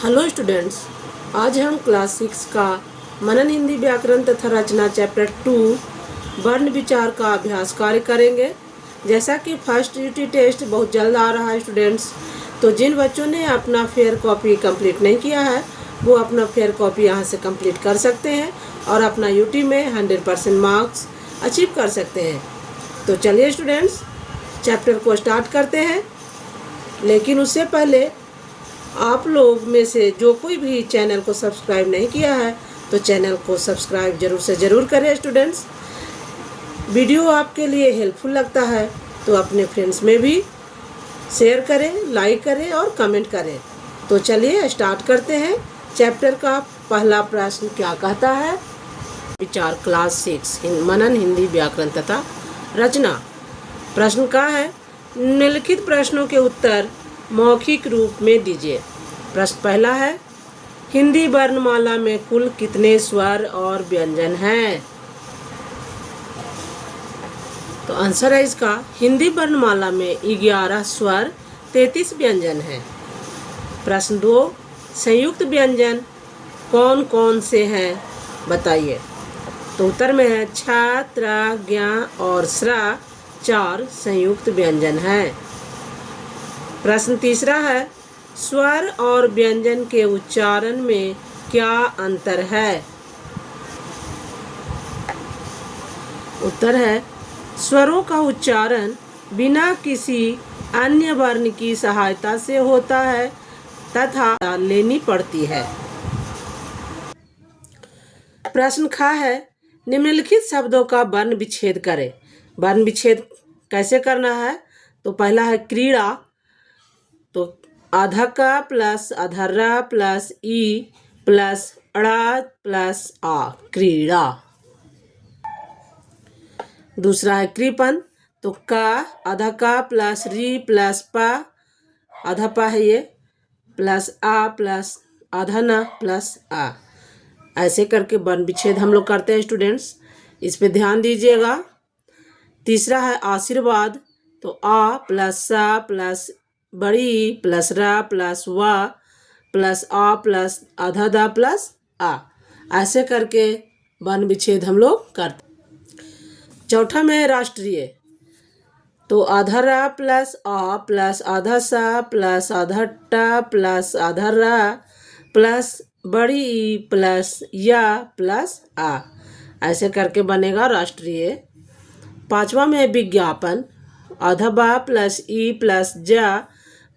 Hello students, आज हम class 6 का मनन हिंदी व्याकरण तथा रचना चैप्टर 2 वर्ण विचार का अभ्यास कार्य करेंगे। जैसा कि फर्स्ट यूटी टेस्ट बहुत जल्द आ रहा है स्टूडेंट्स, तो जिन बच्चों ने अपना फेयर कॉपी कंप्लीट नहीं किया है वो अपना फेयर कॉपी यहाँ से कंप्लीट कर सकते हैं और अपना यूटी में 100% मार्क्स अचीव कर सकते हैं। तो चलिए स्टूडेंट्स, चैप्टर को स्टार्ट करते हैं। लेकिन उससे पहले आप लोग में से जो कोई भी चैनल को सब्सक्राइब नहीं किया है तो चैनल को सब्सक्राइब जरूर से ज़रूर करें स्टूडेंट्स। वीडियो आपके लिए हेल्पफुल लगता है तो अपने फ्रेंड्स में भी शेयर करें, लाइक करें और कमेंट करें। तो चलिए स्टार्ट करते हैं। चैप्टर का पहला प्रश्न क्या कहता है? विचार क्लास 6 मनन हिंदी व्याकरण तथा रचना। प्रश्न का है, निम्नलिखित प्रश्नों के उत्तर मौखिक रूप में दीजिए। प्रश्न पहला है, हिंदी वर्णमाला में कुल कितने स्वर और व्यंजन हैं? तो आंसर है इसका, हिंदी वर्णमाला में 11 स्वर 33 व्यंजन हैं। प्रश्न 2, संयुक्त व्यंजन कौन कौन से हैं बताइए। तो उत्तर में है छ, त्र, ज्ञ और स्र 4 संयुक्त व्यंजन हैं। प्रश्न तीसरा है, स्वर और व्यंजन के उच्चारण में क्या अंतर है? उत्तर है, स्वरों का उच्चारण बिना किसी अन्य वर्ण की सहायता से होता है तथा लेनी पड़ती है। प्रश्न ख है, निम्नलिखित शब्दों का वर्ण विच्छेद करें। वर्ण विच्छेद कैसे करना है? तो पहला है क्रीड़ा, तो आधा का प्लस अधर्रा प्लस ई प्लस अड़ा प्लस आ, क्रीड़ा। दूसरा है कृपन, तो का आधा का प्लस री प्लस पा, आधा पा है ये, प्लस आ प्लस आधा ना प्लस आ। ऐसे करके वर्ण विच्छेद हम लोग करते हैं स्टूडेंट्स, इस पे ध्यान दीजिएगा। तीसरा है आशीर्वाद, तो आ प्लस सा प्लस बड़ी प्लस रा प्लस वा प्लस आ प्लस आधा दा प्लस आ। ऐसे करके वर्ण विच्छेद हम लोग करते। चौथा में राष्ट्रीय, तो आधा रा प्लस आ प्लस आधा सा प्लस आधा टा प्लस आधा रा प्लस बड़ी ई प्लस या प्लस आ। ऐसे करके बनेगा राष्ट्रीय। पांचवा में विज्ञापन, आधा बा प्लस ई प्लस जा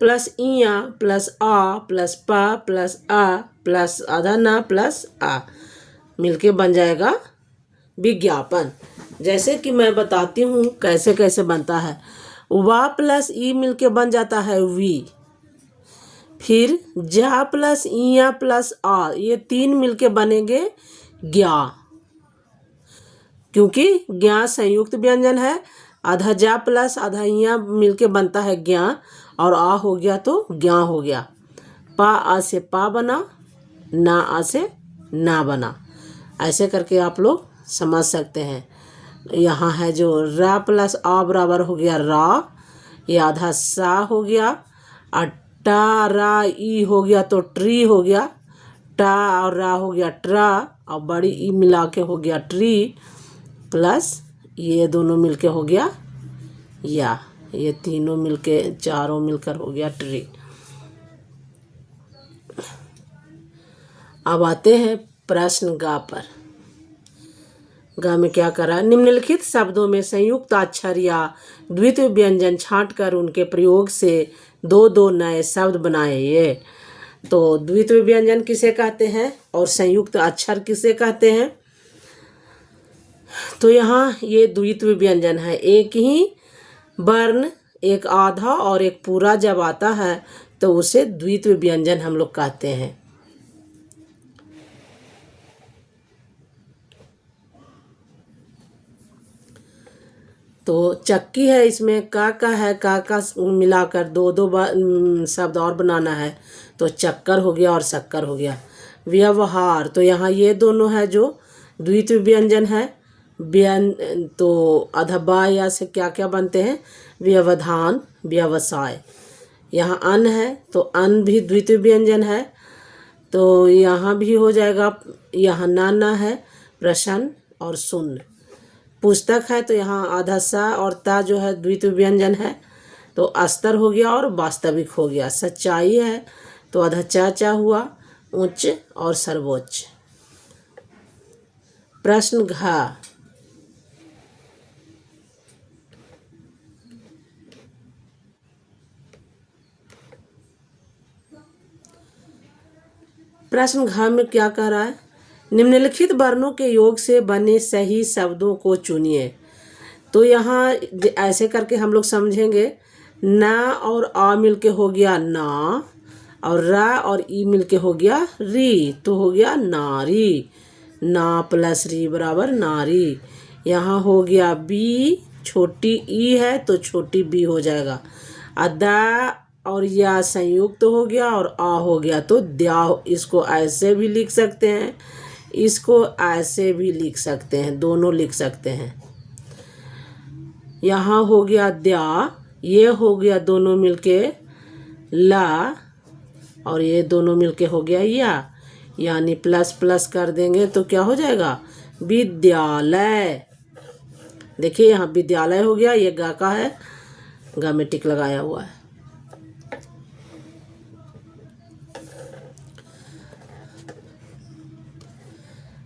प्लस इया प्लस आ प्लस पा प्लस आ प्लस आधा ना प्लस आ, मिलके बन जाएगा विज्ञापन। जैसे कि मैं बताती हूँ कैसे कैसे बनता है। वा प्लस ई मिलके बन जाता है वी, फिर जा प्लस इया प्लस आ, ये 3 मिलके बनेंगे ज्ञा, क्योंकि ज्ञा संयुक्त व्यंजन है। आधा जा प्लस आधा इया मिलके बनता है ज्ञा और आ हो गया तो ज्ञा हो गया। पा आ से पा बना, ना आ से ना बना। ऐसे करके आप लोग समझ सकते हैं। यहाँ है जो रा प्लस आ बराबर हो गया रा, ये आधा सा हो गया, और टा रा ई हो गया तो ट्री हो गया, टा और रा हो गया ट्रा और बड़ी ई मिला के हो गया ट्री, प्लस ये दोनों मिलके हो गया या, ये तीनों मिलके चारों मिलकर हो गया ट्री। अब आते हैं प्रश्न गा पर। गा में क्या करा? निम्नलिखित शब्दों में संयुक्त अक्षर या द्वितीय व्यंजन छांटकर उनके प्रयोग से 2 नए शब्द बनाइए। तो द्वितीय व्यंजन किसे कहते हैं और संयुक्त अक्षर किसे कहते हैं? तो यहाँ ये द्वितीय व्यंजन है। एक ही वर्ण, एक आधा और एक पूरा जब आता है तो उसे द्वितीय व्यंजन हम लोग कहते हैं। तो चक्की है, इसमें का है, का मिलाकर 2 शब्द और बनाना है तो चक्कर हो गया और शक्कर हो गया। व्यवहार, तो यहाँ ये दोनों है जो द्वितीय व्यंजन है। तो अधबा या से क्या क्या बनते हैं? व्यवधान, व्यवसाय। यहाँ अन्न है तो अन्न भी द्वितीय व्यंजन है। तो यहाँ भी हो जाएगा, यहाँ ना है प्रश्न और शून्य। पुस्तक है तो यहाँ आधा सा और ता जो है द्वितीय व्यंजन है तो अस्तर हो गया और वास्तविक हो गया। सच्चाई है तो आधा चा हुआ, उच्च और सर्वोच्च। प्रश्न घ, प्रश्न घ में क्या कह रहा है, निम्नलिखित वर्णों के योग से बने सही शब्दों को चुनिए। तो यहाँ ऐसे करके हम लोग समझेंगे, ना और आ मिलके हो गया ना, और रा और ई मिलके हो गया री, तो हो गया नारी। ना प्लस री बराबर नारी। यहाँ हो गया बी, छोटी ई है तो छोटी बी हो जाएगा। अदा और या संयुक्त तो हो गया और आ हो गया तो द्या। इसको ऐसे भी लिख सकते हैं, इसको ऐसे भी लिख सकते हैं, दोनों लिख सकते हैं। यहाँ हो गया द्या, ये हो गया दोनों मिलके ला, और ये दोनों मिलके हो गया या, यानी प्लस प्लस कर देंगे तो क्या हो जाएगा, विद्यालय। देखिए यहाँ विद्यालय हो गया, ये गा का है, गा में टिक लगाया हुआ है।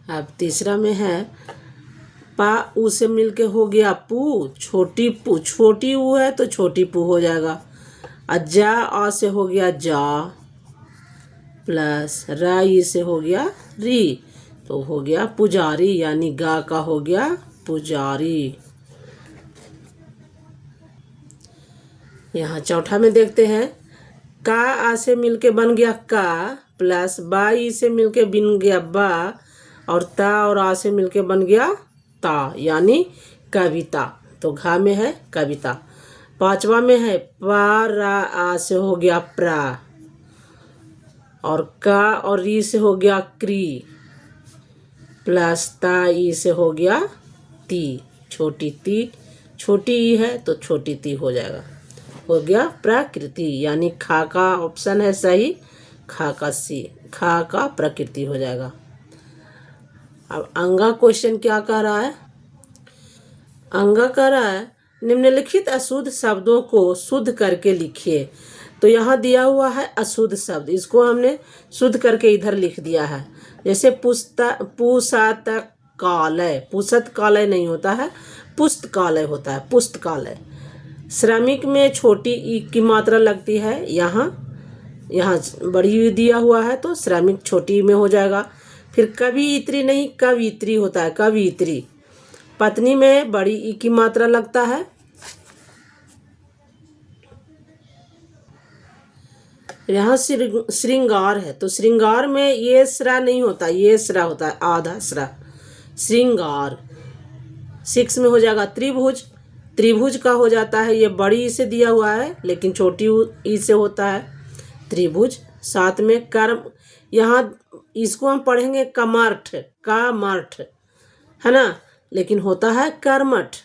अब तीसरा में है, पा ऊ से मिलके हो गया पू, छोटी पू, छोटी ऊ है तो छोटी पू हो जाएगा। अजा आ से हो गया जा, प्लस राई से हो गया री, तो हो गया पुजारी, यानी गा का हो गया पुजारी। यहाँ चौथा में देखते हैं, का आ से मिलके बन गया का, प्लस बा ई से मिलके बन गया बा, और ता और आ से मिलके बन गया ता, यानी कविता। तो घा में है कविता। पांचवा में है, पा रा आ से हो गया प्रा, और का और री से हो गया क्री, प्लस ता ई से हो गया ती, छोटी ती, छोटी ई है तो छोटी ती हो जाएगा, हो गया प्रकृति, यानी खा का ऑप्शन है सही, खा का सी, खा का प्रकृति हो जाएगा। अब अंगा क्वेश्चन क्या कह रहा है, अंगा कह रहा है, निम्नलिखित अशुद्ध शब्दों को शुद्ध करके लिखिए। तो यहाँ दिया हुआ है अशुद्ध शब्द, इसको हमने शुद्ध करके इधर लिख दिया है। जैसे पुस्तकालय, पुस्तकालय नहीं होता है, पुस्तकालय होता है, पुस्तकालय। श्रमिक में छोटी ई की मात्रा लगती है, यहाँ बड़ी दिया हुआ है तो श्रमिक छोटी में हो जाएगा। फिर कवियत्री नहीं, कवियत्री होता है, कवियत्री। पत्नी में बड़ी ई की मात्रा लगता है। यहाँ श्रृंगार है तो श्रृंगार में ये श्रा नहीं होता, ये श्रा होता है, आधा श्रा, श्रृंगार। 6 में हो जाएगा त्रिभुज, त्रिभुज का हो जाता है, ये बड़ी ई से दिया हुआ है लेकिन छोटी ई से होता है त्रिभुज। 7 में कर्म, यहाँ इसको हम पढ़ेंगे कमर्थ, कामर्थ है ना, लेकिन होता है कर्मठ।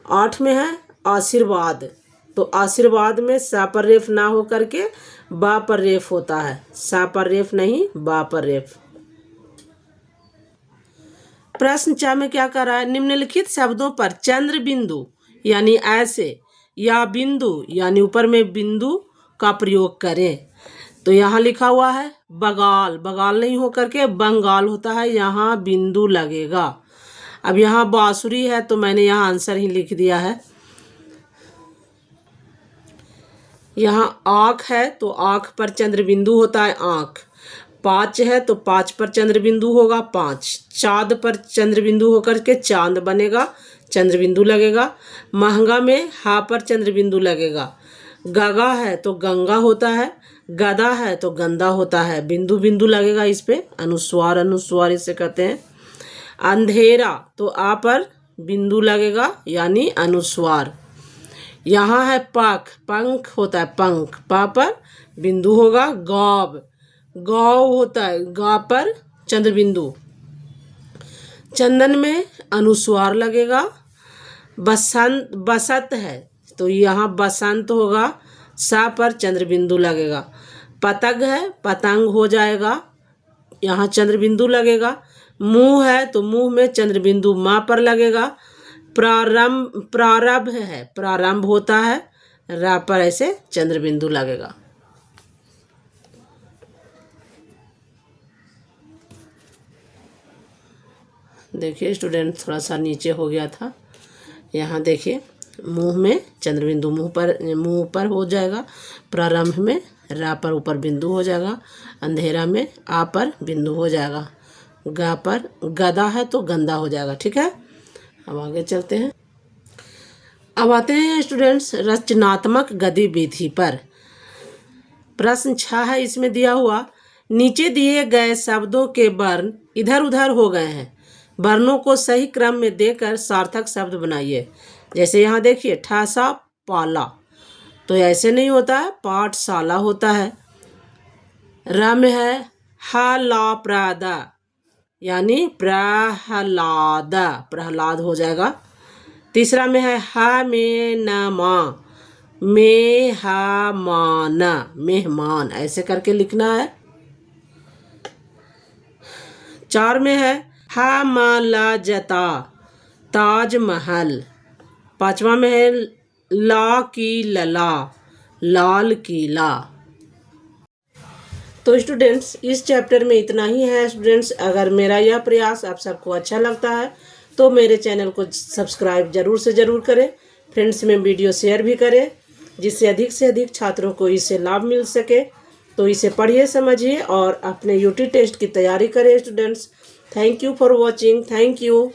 8 में है आशीर्वाद, तो आशीर्वाद में सा पर रेफ ना हो करके बा पर रेफ होता है, सा पर रेफ नहीं, बा पर रेफ। प्रश्न 4 में क्या कर रहा है, निम्नलिखित शब्दों पर चंद्र बिंदु यानी ऐसे, या बिंदु यानी ऊपर में बिंदु का प्रयोग करें। तो यहाँ लिखा हुआ है बगाल, बगाल नहीं हो करके बंगाल होता है, यहाँ बिंदु लगेगा। अब यहाँ बांसुरी है तो मैंने यहाँ आंसर ही लिख दिया है। यहाँ आँख है तो आँख पर चंद्र बिंदु होता है, आँख। 5 है तो 5 पर चंद्र बिंदु होगा, 5। चाँद पर चंद्र बिंदु होकर के चांद बनेगा, चंद्र बिंदु लगेगा। महंगा में हा पर चंद्र बिंदु लगेगा। गगा है तो गंगा होता है, गदा है तो गंदा होता है, बिंदु बिंदु लगेगा इस पे, अनुस्वार, अनुस्वार इसे कहते हैं। अंधेरा तो आ पर बिंदु लगेगा यानी अनुस्वार। यहाँ है पाख, पंख होता है, पंख, पा पर बिंदु होगा। गौब, गौ होता है, गा पर चंद्र बिंदु। चंदन में अनुस्वार लगेगा। बसंत, बसंत है तो यहाँ बसंत होगा, सा पर चंद्र बिंदु लगेगा। पतंग है, पतंग हो जाएगा, यहाँ चंद्र बिंदु लगेगा। मुंह है तो मुंह में चंद्र बिंदु माँ पर लगेगा। प्रारंभ है, प्रारंभ होता है, रा पर ऐसे चंद्र बिंदु लगेगा। देखिए स्टूडेंट, थोड़ा सा नीचे हो गया था। यहाँ देखिए, मुंह में चंद्र बिंदु मुंह पर हो जाएगा। प्रारंभ में रा पर ऊपर बिंदु हो जाएगा। अंधेरा में आ पर बिंदु हो जाएगा। गा पर गदा है तो गंदा हो जाएगा। ठीक है, अब आगे चलते हैं। अब आते हैं स्टूडेंट्स रचनात्मक गतिविधि पर। प्रश्न 6 है इसमें दिया हुआ, नीचे दिए गए शब्दों के वर्ण इधर उधर हो गए हैं, वर्णों को सही क्रम में देकर सार्थक शब्द बनाइए। जैसे यहाँ देखिए, ठासा पाला, तो ऐसे नहीं होता है, पाठशाला होता है। र में है हाला प्रादा, यानी प्रहलादा, प्रहलाद हो जाएगा। तीसरा में है हा में न मा, में हा माना, मेहमान, ऐसे करके लिखना है। 4 में है हा माला जता, ताजमहल। 5वां में है ला की लला, लाल किला। तो स्टूडेंट्स, इस चैप्टर में इतना ही है। स्टूडेंट्स, अगर मेरा यह प्रयास आप सबको अच्छा लगता है तो मेरे चैनल को सब्सक्राइब जरूर से ज़रूर करें। फ्रेंड्स में वीडियो शेयर भी करें, जिससे अधिक से अधिक छात्रों को इससे लाभ मिल सके। तो इसे पढ़िए, समझिए और अपने यूटी टेस्ट की तैयारी करें students. Thank you for watching. Thank you.